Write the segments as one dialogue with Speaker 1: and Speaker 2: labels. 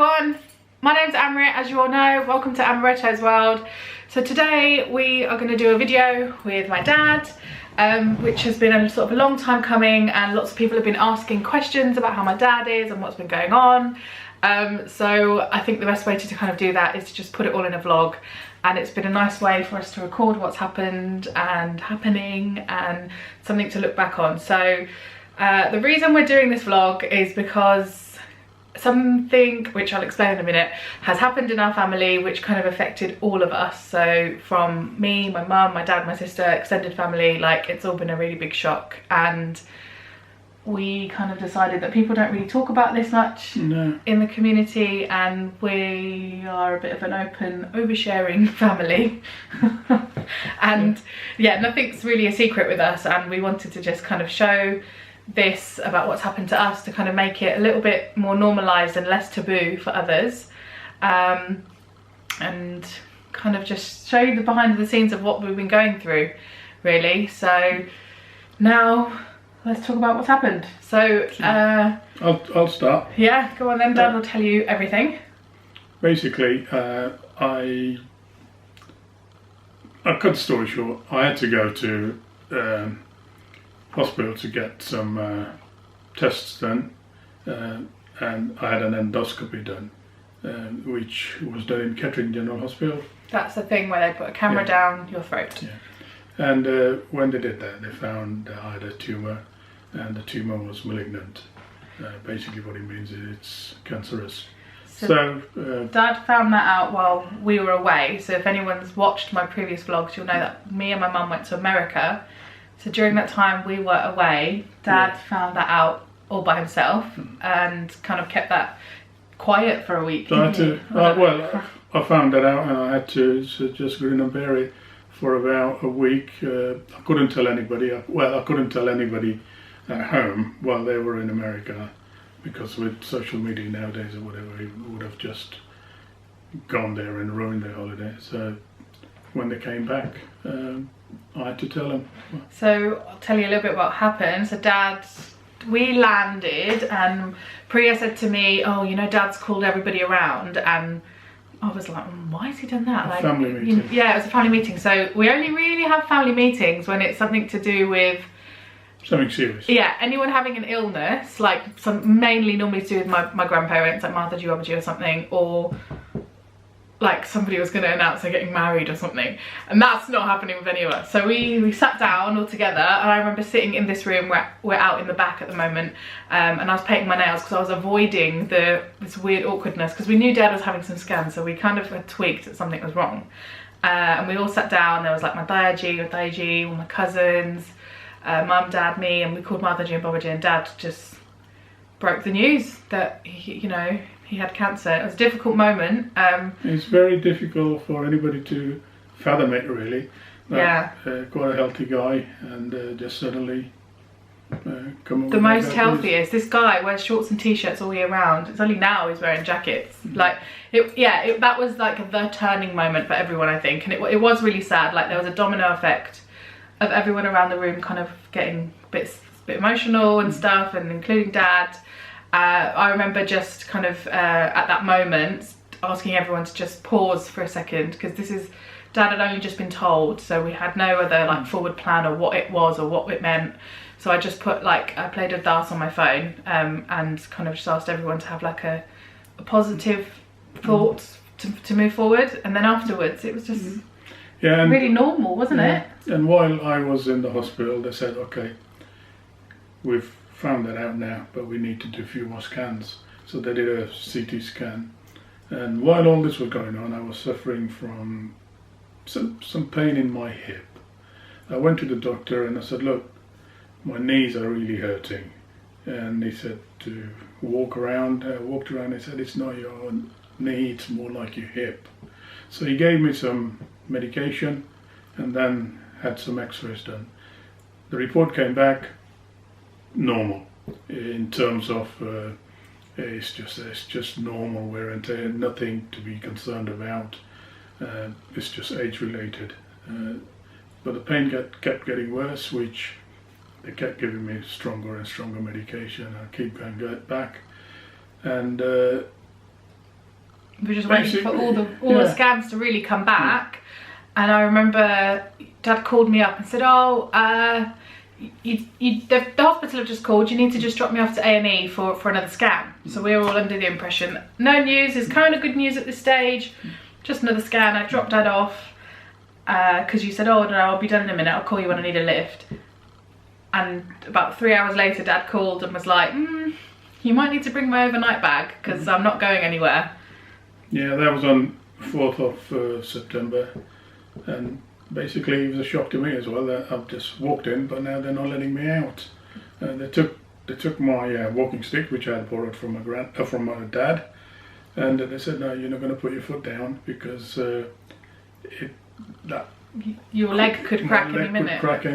Speaker 1: everyone, my name's Amaretto, as you all know. Welcome to Amaretto's World. So today we are going to do a video with my dad, which has been a sort of a long time coming, and lots of people have been asking questions about how my dad is and what's been going on. So I think the best way to kind of do that is to just put it all in a vlog, and it's been a nice way for us to record what's happened and happening and something to look back on. So the reason we're doing this vlog is because something, which I'll explain in a minute, has happened in our family which kind of affected all of us. So from me, my mum, my dad, my sister, extended family, like it's all been a really big shock, and we kind of decided that people don't really talk about this much in the community, and we are a bit of an open, oversharing family. And yeah, nothing's really a secret with us, and we wanted to just kind of show this about what's happened to us to kind of make it a little bit more normalized and less taboo for others, and kind of just show you the behind the scenes of what we've been going through, really. So now let's talk about what's happened. So
Speaker 2: I'll start.
Speaker 1: Yeah, go on then. Dad will tell you everything.
Speaker 2: Basically, I cut the story short, I had to go to hospital to get some tests done, and I had an endoscopy done, which was done in Kettering General Hospital. That's
Speaker 1: the thing where they put a camera down your throat.
Speaker 2: Yeah. And when they did that, they found I had a tumour, and the tumour was malignant. Basically what it means is it's cancerous. So
Speaker 1: Dad found that out while we were away. So if anyone's watched my previous vlogs, you'll know that me and my mum went to America. So during that time we were away, Dad found that out all by himself and kind of kept that quiet for a week.
Speaker 2: So I had to, I found that out, and I had to just grin and bear it for about a week. I couldn't tell anybody. I couldn't tell anybody at home while they were in America, because with social media nowadays or whatever, it would have just gone there and ruined their holiday. So when they came back, I had to tell them.
Speaker 1: So I'll tell you a little bit what happened. So we landed, and Priah said to me, oh, you know, Dad's called everybody around, and I was like, why has he done that? Like,
Speaker 2: family meeting.
Speaker 1: Yeah, it was a family meeting. So we only really have family meetings when it's something to do with
Speaker 2: something serious.
Speaker 1: Yeah, anyone having an illness, like mainly normally to do with my grandparents, like Martha G or something, or like somebody was going to announce they're getting married or something, and that's not happening with any of us. So we sat down all together, and I remember sitting in this room where we're out in the back at the moment, and I was painting my nails because I was avoiding this weird awkwardness, because we knew Dad was having some scans, so we kind of had tweaked that something was wrong. And we all sat down. There was like my Daiji, all my cousins, Mum, Dad, me, and we called Martha G and Babaji, and Dad just broke the news that he had cancer. It was a difficult moment.
Speaker 2: It's very difficult for anybody to fathom it, really.
Speaker 1: Yeah.
Speaker 2: Quite a healthy guy, and just suddenly come on.
Speaker 1: The most healthiest. This guy wears shorts and t-shirts all year round. It's only now he's wearing jackets. Like, that was like the turning moment for everyone, I think. And it was really sad. Like, there was a domino effect of everyone around the room kind of getting a bit emotional and stuff, and including Dad. I remember just kind of at that moment asking everyone to just pause for a second, because Dad had only just been told, so we had no other like forward plan or what it was or what it meant. So I just put I played a dance on my phone, and kind of just asked everyone to have like a positive thought to move forward, and then afterwards it was just really normal, wasn't it?
Speaker 2: And while I was in the hospital, they said, okay, we've found that out now, but we need to do a few more scans. So they did a CT scan, and while all this was going on, I was suffering from some pain in my hip. I went to the doctor and I said, look, my knees are really hurting, and he said to walk around. I walked around, and he said, it's not your knee, it's more like your hip. So he gave me some medication and then had some x-rays done. The report came back normal in terms of it's just normal wear and tear, nothing to be concerned about. It's just age related, but the pain kept getting worse, which they kept giving me stronger and stronger medication. I keep going back, and
Speaker 1: we were just waiting for all the scans to really come back. And I remember Dad called me up and said, oh, the hospital have just called, you need to just drop me off to A&E for another scan. So we were all under the impression, no news is kind of good news at this stage, just another scan. I dropped Dad off because you said, oh no, I'll be done in a minute, I'll call you when I need a lift. And about 3 hours later, Dad called and was like, you might need to bring my overnight bag because I'm not going anywhere.
Speaker 2: Yeah, that was on 4th of September, and basically it was a shock to me as well that I've just walked in, but now they're not letting me out. They took my walking stick, which I had borrowed from my dad, and they said, no, you're not going to put your foot down because
Speaker 1: your leg could crack any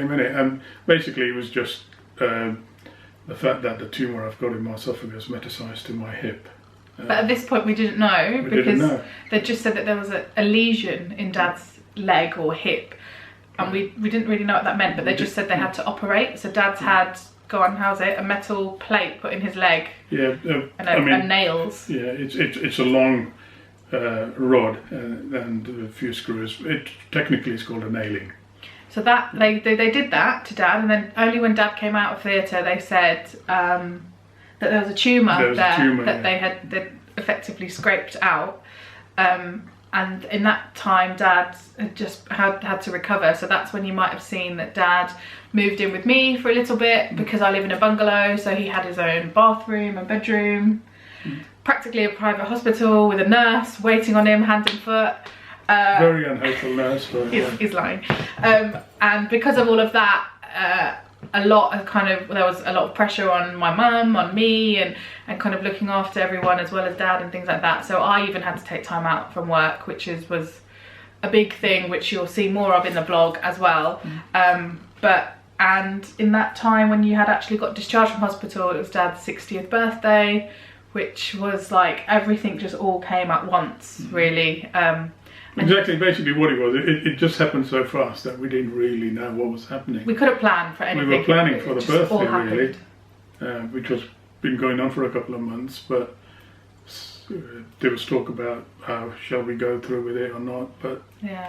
Speaker 1: minute.
Speaker 2: And basically it was just the fact that the tumour I've got in my esophagus metastasized to my hip.
Speaker 1: But at this point we didn't know because they just said that there was a lesion in Dad's leg or hip, and we didn't really know what that meant, but they just said they had to operate. So Dad's had, a metal plate put in his leg. Yeah, and nails.
Speaker 2: Yeah, it's a long rod and a few screws. Technically it's called a nailing.
Speaker 1: So that they did that to Dad, and then only when Dad came out of theatre they said that there was a tumour that they'd effectively scraped out. And in that time, Dad had just had to recover. So that's when you might have seen that Dad moved in with me for a little bit because I live in a bungalow. So he had his own bathroom and bedroom, practically a private hospital with a nurse waiting on him, hand and foot.
Speaker 2: Very unhelpful nurse.
Speaker 1: He's lying. And because of all of that, there was a lot of pressure on my mum, on me, and kind of looking after everyone as well as Dad and things like that. So I even had to take time out from work, which was a big thing, which you'll see more of in the vlog as well. And in that time when you had actually got discharged from hospital, it was Dad's 60th birthday, which was like everything just all came at once, really.
Speaker 2: Exactly, basically what it was. It just happened so fast that we didn't really know what was happening.
Speaker 1: We couldn't plan for anything.
Speaker 2: We were planning for the birthday, really, which was been going on for a couple of months, but there was talk about shall we go through with it or not, but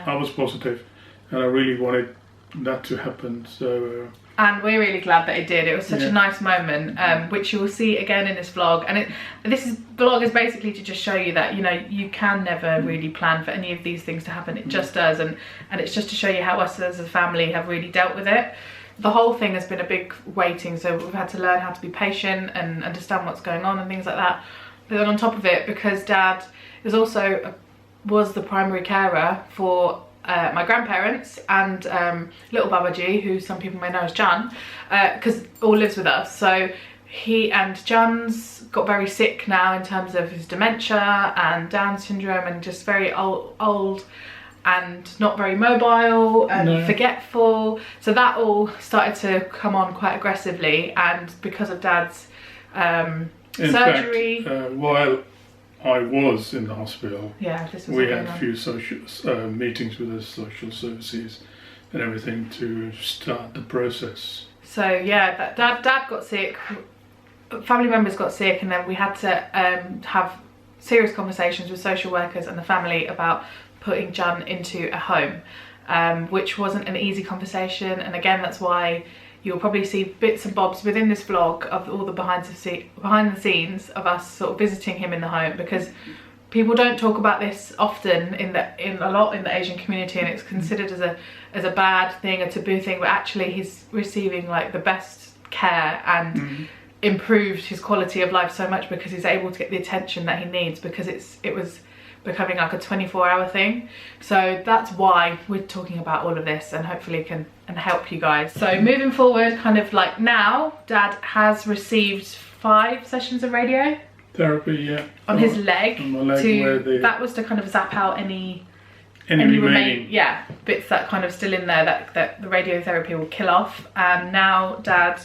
Speaker 2: I was positive and I really wanted that to happen, so
Speaker 1: and we're really glad that it did. It was such a nice moment, which you will see again in this vlog. And this vlog is basically to just show you that, you know, you can never really plan for any of these things to happen. It just does, and it's just to show you how us as a family have really dealt with it. The whole thing has been a big waiting, so we've had to learn how to be patient and understand what's going on and things like that. But then on top of it, because Dad was the primary carer for my grandparents and little Babaji, who some people may know as Jan, because all lives with us. So he and Jan's got very sick now in terms of his dementia and Down syndrome, and just very old and not very mobile and forgetful. So that all started to come on quite aggressively, and because of Dad's surgery.
Speaker 2: In fact, while I was in the hospital,
Speaker 1: we
Speaker 2: had a few social meetings with the social services and everything to start the process.
Speaker 1: So yeah, Dad got sick, family members got sick, and then we had to have serious conversations with social workers and the family about putting Jan into a home, which wasn't an easy conversation. And again, that's why you'll probably see bits and bobs within this vlog of all the behind the scenes of us sort of visiting him in the home, because people don't talk about this often in a lot in the Asian community, and it's considered as a bad thing, a taboo thing, but actually he's receiving like the best care and improved his quality of life so much because he's able to get the attention that he needs, because it was becoming like a 24-hour thing. So that's why we're talking about all of this, and hopefully can help you guys. So moving forward, kind of like now, Dad has received 5 sessions of radio
Speaker 2: therapy,
Speaker 1: on his leg.
Speaker 2: On my leg,
Speaker 1: that was to kind of zap out any remaining bits that kind of still in there that the radiotherapy will kill off. And now Dad,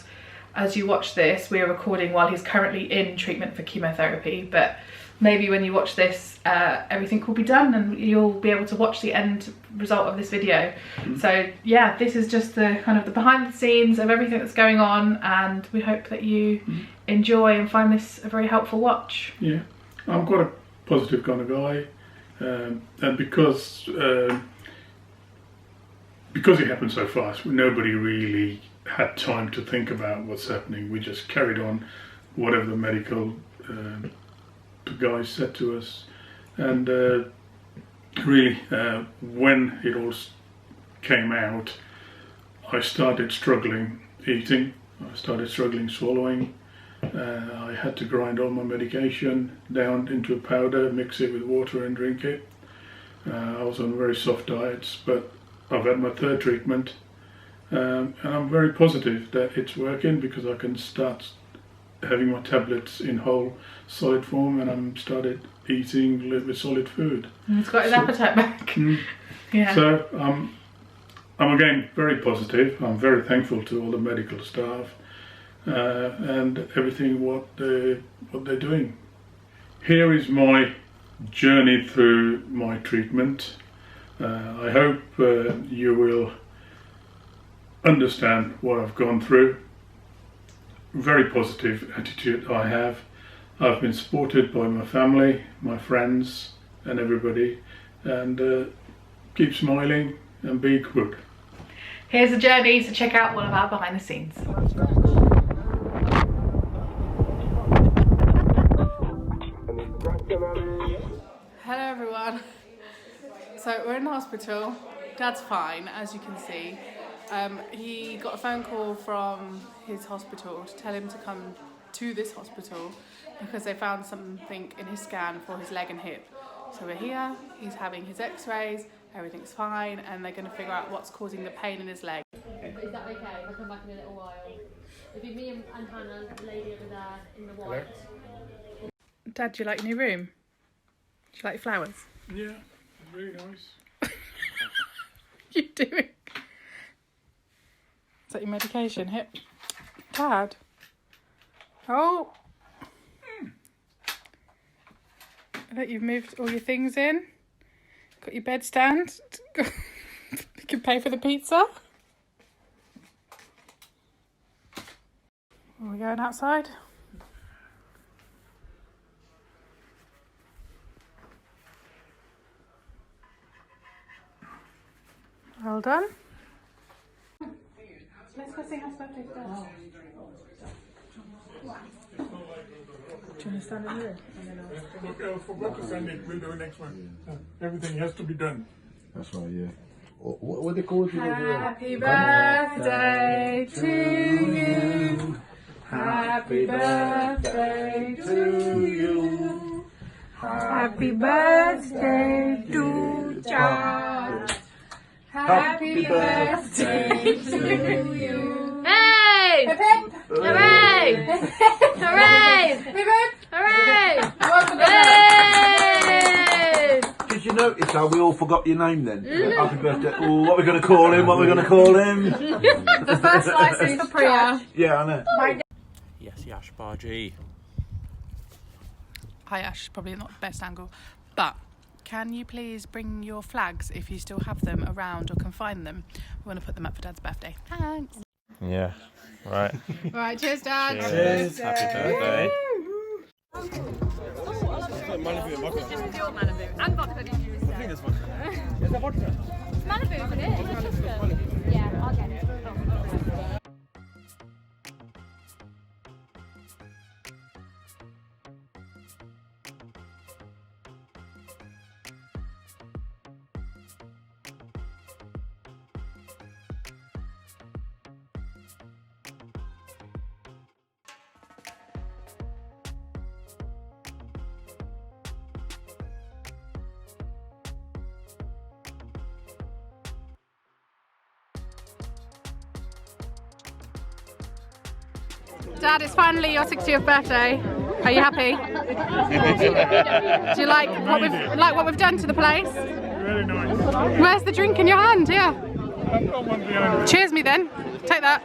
Speaker 1: as you watch this, we're recording while he's currently in treatment for chemotherapy, but maybe when you watch this, everything will be done and you'll be able to watch the end result of this video. So yeah, this is just the kind of the behind the scenes of everything that's going on, and we hope that you enjoy and find this a very helpful watch.
Speaker 2: Yeah, I've got a positive kind of guy, and because it happened so fast, nobody really had time to think about what's happening. We just carried on whatever the medical guys said to us, and really when it all came out, I started struggling eating, I started struggling swallowing. I had to grind all my medication down into a powder, mix it with water and drink it. I was on very soft diets, but I've had my third treatment, and I'm very positive that it's working, because I can start having my tablets in whole solid form, and I'm started eating a little bit solid food.
Speaker 1: He's got his appetite back. Yeah.
Speaker 2: So I'm again very positive. I'm very thankful to all the medical staff and everything what they're doing. Here is my journey through my treatment. I hope you will understand what I've gone through. Very positive attitude I have. I've been supported by my family, my friends and everybody, and keep smiling and be good.
Speaker 1: Here's the journey to check out one of our behind the scenes. Hello everyone. So we're in the hospital. Dad's fine, as you can see. He got a phone call from his hospital to tell him to come to this hospital because they found something in his scan for his leg and hip. So we're here, he's having his x-rays, everything's fine, and they're going to figure out what's causing the pain in his leg.
Speaker 3: Is that okay if I come back in a little while? It'll be me and Hannah, the lady over there in the white.
Speaker 1: Dad, do you like your new room? Do you like your flowers?
Speaker 2: Yeah, really nice.
Speaker 1: What are you doing? Is that your medication? Hip? Dad? Oh! Look, you've moved all your things in. Got your bed stand. You can pay for the pizza. Are we going outside? Well done. Let's go sing happy birthday to Dad. Do you want to stand in here?
Speaker 2: Okay, I forgot to send it. We'll do it next one. Everything has to be done.
Speaker 4: That's right, yeah. What they call it?
Speaker 1: Happy birthday to you. Happy birthday to you. Happy birthday to John. Happy birthday to you.
Speaker 3: Hey!
Speaker 1: Hip hip!
Speaker 3: Hooray! Hooray!
Speaker 1: Hip hip!
Speaker 3: Hooray! Hey!
Speaker 4: Did you notice how we all forgot your name then? Happy birthday. Oh, what are we going to call him? What are we going to call him?
Speaker 1: The first license for Priah.
Speaker 4: Yeah, I know.
Speaker 5: Yes, Yash Bargy.
Speaker 1: Hi Ash, probably not the best angle, but can you please bring your flags, if you still have them, around or can find them? We want to put them up for Dad's birthday. Thanks.
Speaker 5: Yeah, right.
Speaker 1: Right, cheers Dad.
Speaker 5: Cheers. Happy birthday.
Speaker 3: Malibu. And vodka, did you say? I think there's vodka. Is there vodka? It's Malibu, isn't it? It's just yeah, I'll get it.
Speaker 1: Dad, it's finally your 60th birthday. Are you happy? Do you like what we've done to the place?
Speaker 2: Very nice.
Speaker 1: Where's the drink in your hand? Here.
Speaker 2: I've got one behind me.
Speaker 1: Cheers me then. Take that.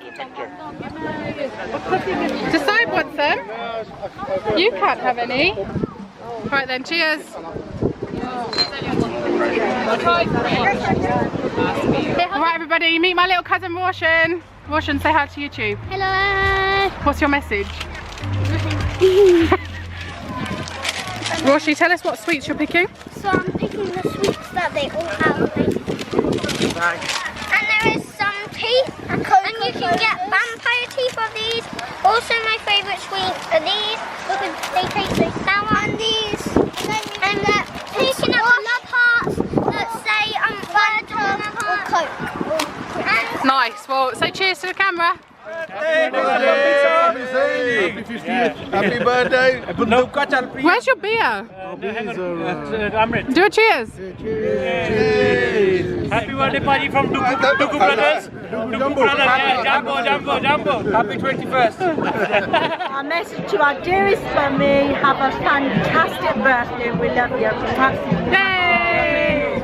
Speaker 1: Decide what's them. You can't have any. Right then, cheers. Alright everybody, meet my little cousin Roshan. Roshan, say hi to YouTube.
Speaker 3: Hello.
Speaker 1: What's your message? Roshi, tell us what sweets you're picking.
Speaker 6: So I'm picking the sweets that they all have. And there is some teeth, and you can get vampire teeth of these. Also my favourite sweets are these, because they taste so sour. And these, and they're picking up love hearts that say Amaretto or Coke.
Speaker 1: Nice, well, say cheers to the camera.
Speaker 4: Happy birthday!
Speaker 1: Where's your beer? Do a cheers.
Speaker 5: Happy birthday party from Duku Brothers. Duku Brothers, yeah, Jumbo. Happy 21st.
Speaker 7: Our message to our dearest mummy, have a fantastic birthday. We love you.
Speaker 1: Yay!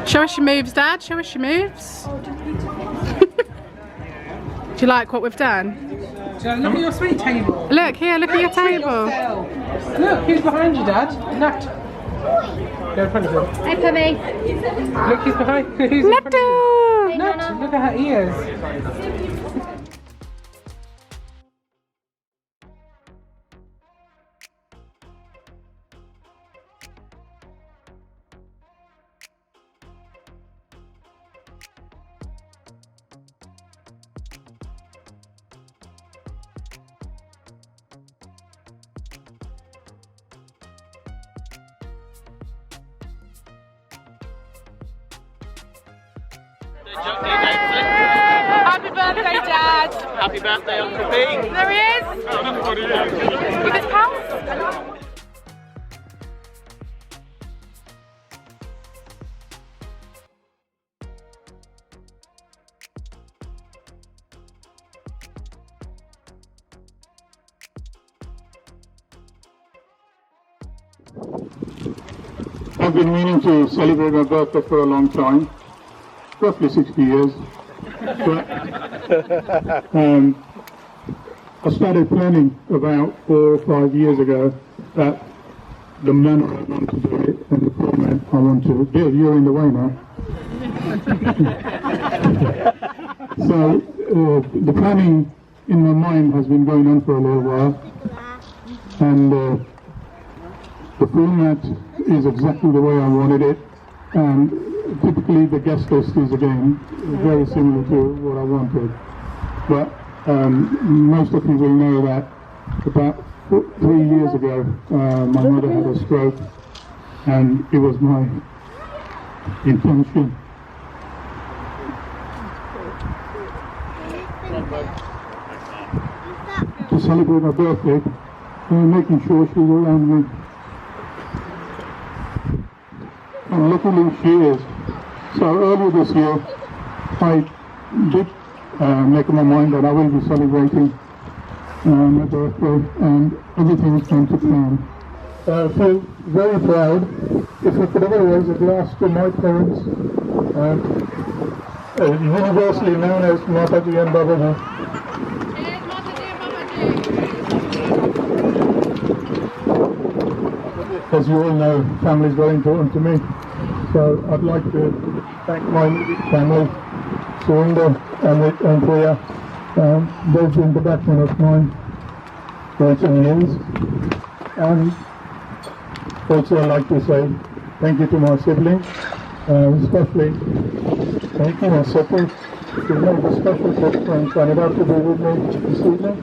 Speaker 1: Show us your moves, Dad. Show us your moves. Do you like what we've done?
Speaker 8: Look at your sweet table.
Speaker 1: Look here, look at your table.
Speaker 8: Look, who's behind you, Dad? Nat. Go in front of him.
Speaker 6: Hi, Pummy.
Speaker 8: Look, who's behind. Who's in front of you?
Speaker 1: Nat.
Speaker 8: Nat, look at her ears.
Speaker 1: Happy birthday, Dad.
Speaker 5: Happy birthday, Uncle B.
Speaker 1: There he is. With his pals.
Speaker 2: I've been meaning to celebrate my birthday for a long time, roughly 60 years. But I started planning about 4 or 5 years ago that the manner I want to do it and the format I want to do. You're in the way now. So the planning in my mind has been going on for a little while, and the format is exactly the way I wanted it, and typically the guest list is again very similar to what I wanted. But most of you will know that about 3 years ago my mother had a stroke, and it was my intention to celebrate my birthday making sure she's around me. And luckily she is. So earlier this year I did make up my mind that I will be celebrating my birthday, and everything has come to plan. I feel very proud. If I could ever raise a glass to my parents, universally known as Mataji and Babaji. As you all know, family is very important to me. So I'd like to thank my family, Surinder and Priah. They've been the backbone of mine for 10 years. And also I'd like to say thank you to my siblings, especially thank you my sister, who made a special trip from Canada to be with me this evening.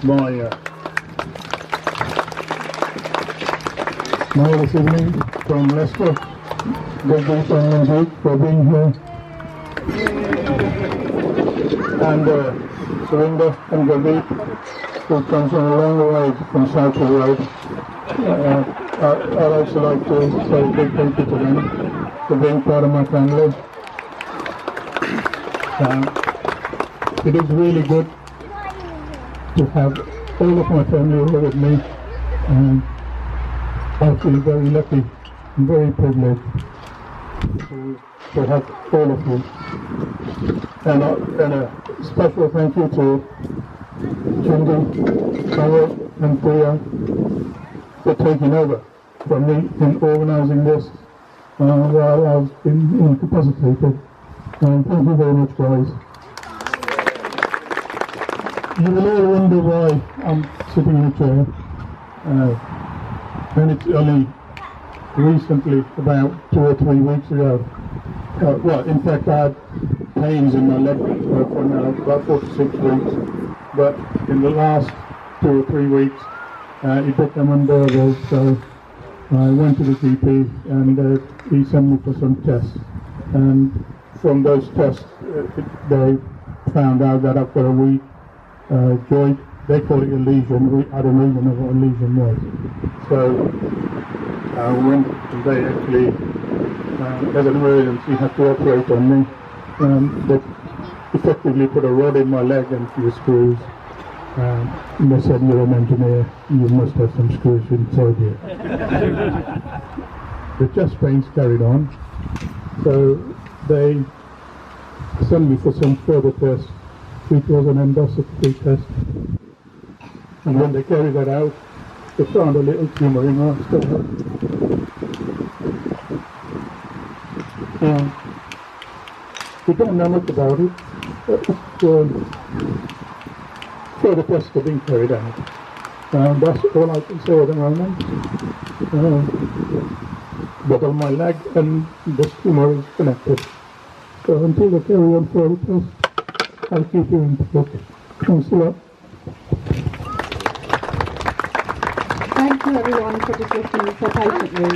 Speaker 2: My other siblings from Leicester, Gurdeep and Manjeet, for being here. And Surinder and Gurdeep, who comes from a long way from South Road. I'd also like to say a big thank you to them for being part of my family. It is really good to have all of my family here with me, and I feel very lucky and very privileged to have all of you. And a special thank you to Chindi, Howard and Priah for taking over from me in organising this while I've been incapacitated. Thank you very much, guys. You will all wonder why I'm sitting in a chair. And it's only recently, about 2 or 3 weeks ago. Well, in fact, I had pains in my leg for now about 4 to 6 weeks, but in the last 2 or 3 weeks, it became unbearable. So I went to the GP, and he sent me for some tests. And from those tests, they found out that I've got a weak joint. They call it a lesion. I don't even know what a lesion was. So I went, and they actually, as an emergency, had to operate on me. They effectively put a rod in my leg and a few screws. And they said, "You're an engineer, you must have some screws inside you." The chest pains carried on, so they sent me for some further tests, which was an endoscopy test. And when they carried that out, they found a little tumour in my stomach. We don't know much about it. Further tests are being carried out. That's all I can say at the moment. But on my leg and the tumour is connected. So until they carry on further tests, I'll keep you in touch. Thanks a lot.
Speaker 9: Thank you everyone for just listening so patiently.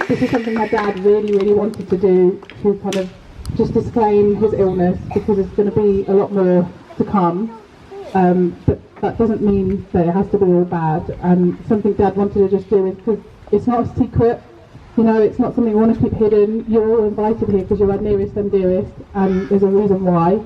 Speaker 9: This is something my dad really wanted to do, to kind of just disclaim his illness, because there's going to be a lot more to come. But that doesn't mean that it has to be all bad. And something Dad wanted to just do is, because it's not a secret, you know, it's not something we want to keep hidden. You're all invited here because you're our nearest and dearest, and there's a reason why.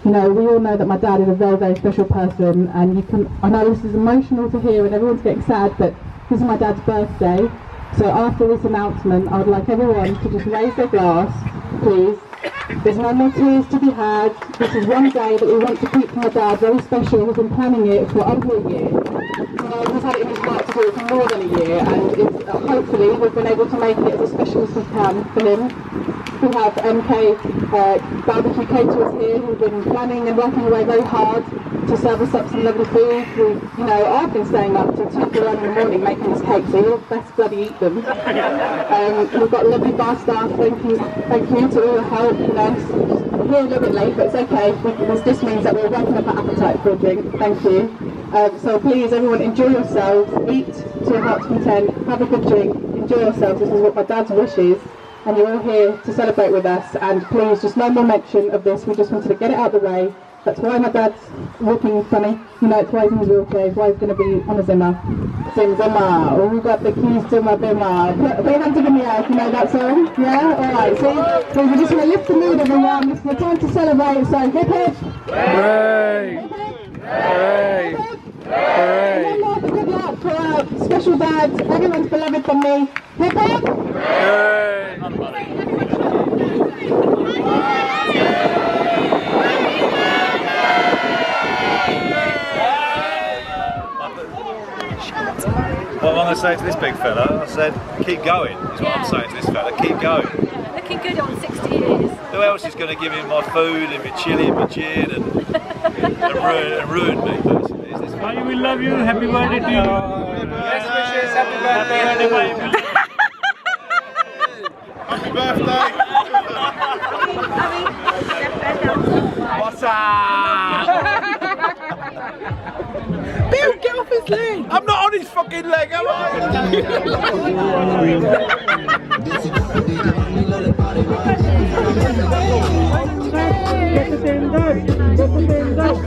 Speaker 9: You know, we all know that my dad is a very special person, and I know this is emotional to hear and everyone's getting sad, but this is my dad's birthday. So after this announcement, I would like everyone to just raise their glass, please. There's no more tears to be had. This is one day that we want to keep for my dad, very special. He's been planning it for over a year. He's had it in his heart to do it for more than a year, and hopefully we've been able to make it as special as we can for him. We have MK barbecue caterers here who've been planning and working away very hard to serve us up some lovely food. I've been staying up till 2 in the morning making this cake, so you'll best bloody eat them. We've got lovely bar staff. Thank you to all the help. I'm here a little bit late, but it's okay. This just means that we're working up our appetite for a drink. Thank you. So please, everyone, enjoy yourselves. Eat to your heart's content. Have a good drink. Enjoy yourselves. This is what my dad's wish is. And you're all here to celebrate with us. And please, just no more mention of this. We just wanted to get it out of the way. That's why my dad's walking funny. You know, it's why he's in his wheelchair. It's why he's going to be on a Zimmer. Zimmer. Oh, we got the keys to my Zimmer. Put your hands up in the air. You know that song? Yeah? Alright, see? So we just want to lift the mood, everyone. It's the time to celebrate. So hip hip. Hooray! Hip hip. Hooray! Hooray! One more for good luck for our special dads. Everyone's beloved from me. Hip hip. Hooray!
Speaker 10: What am I going to say to this big fella? I said, keep going, is what I'm saying to this fella, keep going.
Speaker 11: Looking good on 60 years.
Speaker 10: Who else is going to give him my food and my chili and my gin and ruin me, basically? Is this
Speaker 5: We love you, happy birthday to you.
Speaker 10: Best wishes, happy birthday. Happy birthday. What's up?
Speaker 3: Bill, get off his leg!
Speaker 10: I'm not on his fucking leg, am I?
Speaker 3: Get the thing done! Get the thing done!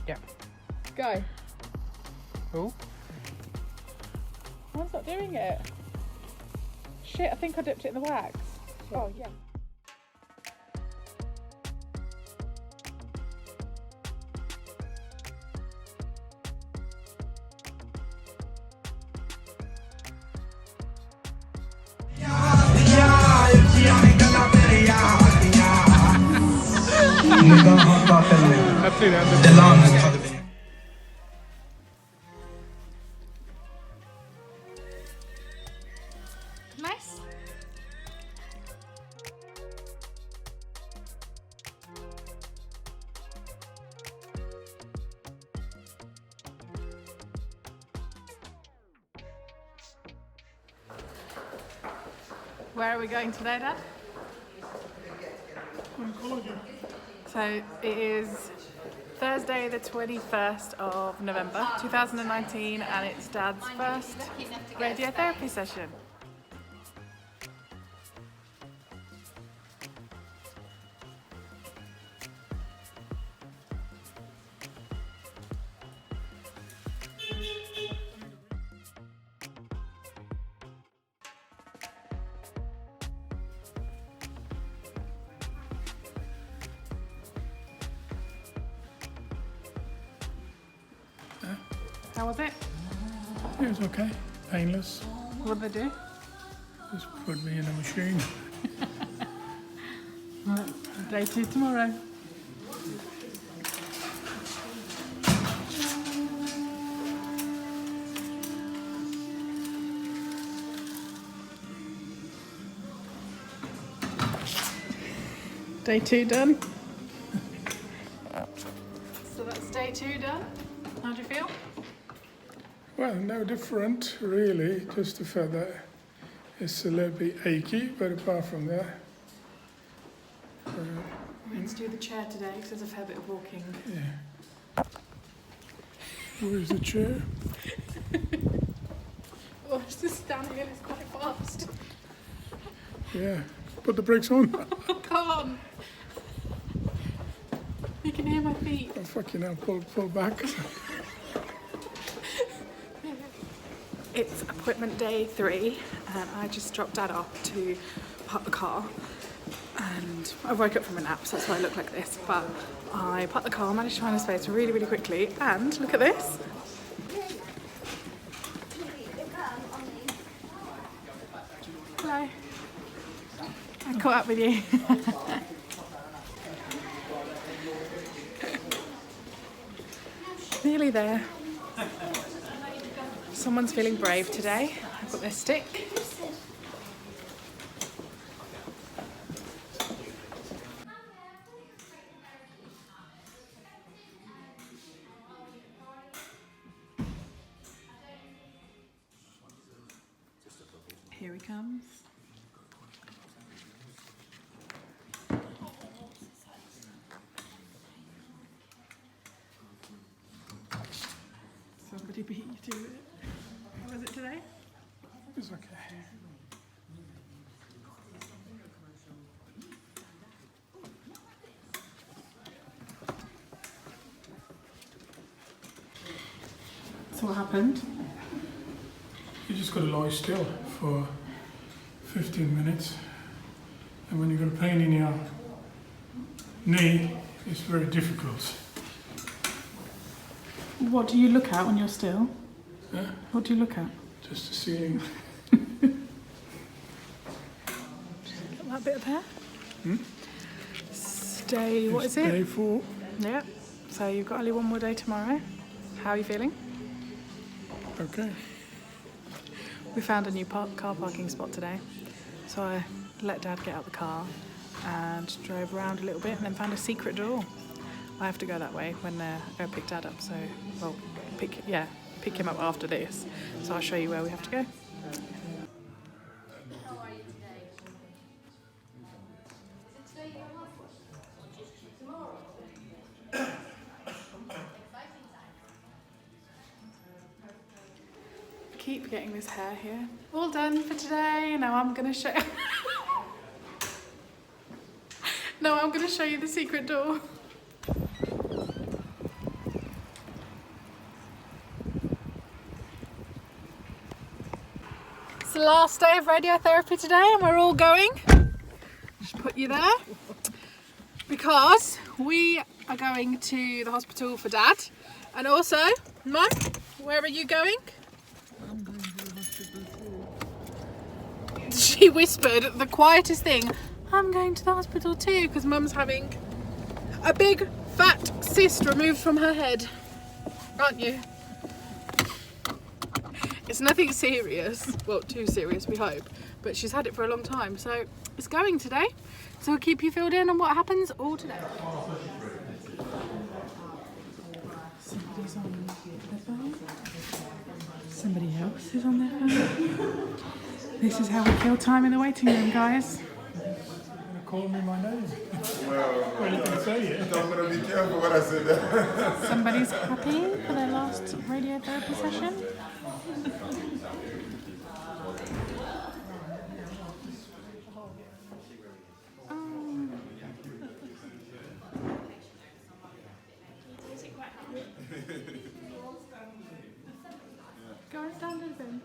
Speaker 8: Yeah.
Speaker 1: Go.
Speaker 8: Oh.
Speaker 1: Mine's not doing it. Shit, I think I dipped it in the wax. Oh, yeah.
Speaker 6: Nice.
Speaker 1: Where are we going today, Dad? So it is Thursday the 21st of November 2019 and it's Dad's first radiotherapy session. How was it?
Speaker 2: It was okay, painless.
Speaker 1: What did they do?
Speaker 2: Just put me in a machine.
Speaker 1: Right, day 2 tomorrow. Day 2 done. So that's day 2 done. How do you feel?
Speaker 2: Well, no different really, just the fact that it's a little bit achy, but apart from that.
Speaker 1: We're going to do the chair today because there's a fair bit of walking.
Speaker 2: Yeah. Where's the chair?
Speaker 1: Oh, it's just standing and it's quite fast.
Speaker 2: Yeah. Put the brakes on.
Speaker 1: Come on. You can hear my feet.
Speaker 2: Oh, fucking hell, pull back.
Speaker 1: It's appointment day 3 and I just dropped Dad off to park the car and I woke up from a nap, so that's why I look like this, but I parked the car, managed to find a space really, really quickly, and look at this. Hello. I caught up with you. Nearly there. Someone's feeling brave today. I've got their stick. Here he comes. Somebody beat you to it. How was it today?
Speaker 2: It's okay.
Speaker 1: So what happened?
Speaker 2: You just got to lie still for 15 minutes. And when you've got a pain in your knee, it's very difficult.
Speaker 1: What do you look at when you're still?
Speaker 2: Yeah?
Speaker 1: What do you look at?
Speaker 2: Just the ceiling.
Speaker 1: That bit of hair?
Speaker 2: Hmm?
Speaker 1: Day, what is it?
Speaker 2: Day 4.
Speaker 1: Yeah. So you've got only one more day tomorrow. How are you feeling?
Speaker 2: Okay.
Speaker 1: We found a new car parking spot today. So I let Dad get out the car and drove around a little bit and then found a secret door. I have to go that way when I go pick Dad up, so, well, pick him up after this. So I'll show you where we have to go. Keep getting this hair here. All done for today. Now I'm gonna show Now I'm gonna show you the secret door. It's the last day of radiotherapy today and we're all going. Just put you there. Because we are going to the hospital for Dad. And also, Mum, where are you going?
Speaker 12: I'm going to the hospital too.
Speaker 1: She whispered the quietest thing. I'm going to the hospital too because Mum's having a big fat cyst removed from her head. Aren't you? It's nothing serious. Well, too serious, we hope. But she's had it for a long time, so it's going today. So we'll keep you filled in on what happens all today. Somebody's on their phone. Somebody else is on their phone. This is how we kill time in the waiting room, guys.
Speaker 2: Call me my name.
Speaker 13: Well,
Speaker 2: you can say it.
Speaker 13: I'm going to be careful what I say there.
Speaker 1: Somebody's happy for their last radiotherapy session. Go and stand open.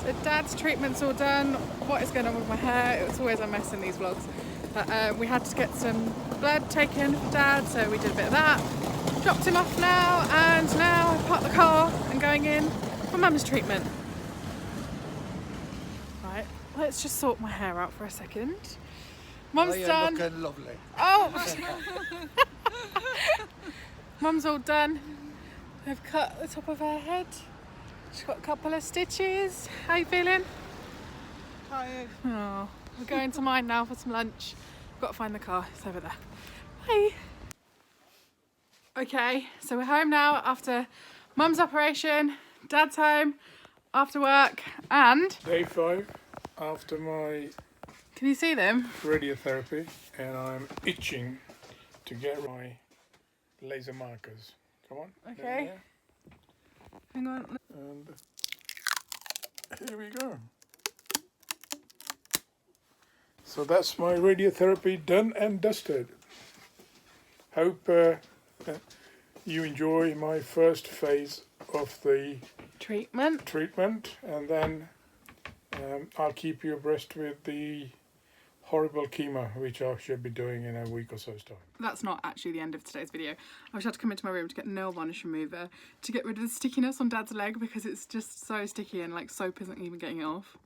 Speaker 1: So Dad's treatment's all done. What is going on with my hair? It's always a mess in these vlogs. But we had to get some blood taken for Dad, so we did a bit of that. Dropped him off now, and now I've parked the car and going in for Mum's treatment. Right, let's just sort my hair out for a second. Mum's done.
Speaker 13: Looking lovely.
Speaker 1: Oh! Mum's all done. They've cut the top of her head. She's got a couple of stitches. How you feeling?
Speaker 13: Tired.
Speaker 1: Oh, we're going to mine now for some lunch. Got to find the car, it's over there. Bye. Okay, so we're home now after Mum's operation, Dad's home after work, and...
Speaker 2: Day 5 after my...
Speaker 1: Can you see them?
Speaker 2: Radiotherapy, and I'm itching to get my laser markers. Come on.
Speaker 1: Okay. Hang on.
Speaker 2: And here we go. So that's my radiotherapy done and dusted. Hope you enjoy my first phase of the
Speaker 1: treatment,
Speaker 2: and then I'll keep you abreast with the horrible chemo, which I should be doing in a week or so's time.
Speaker 1: That's not actually the end of today's video. I just had to come into my room to get nail varnish remover to get rid of the stickiness on Dad's leg because it's just so sticky and like soap isn't even getting it off.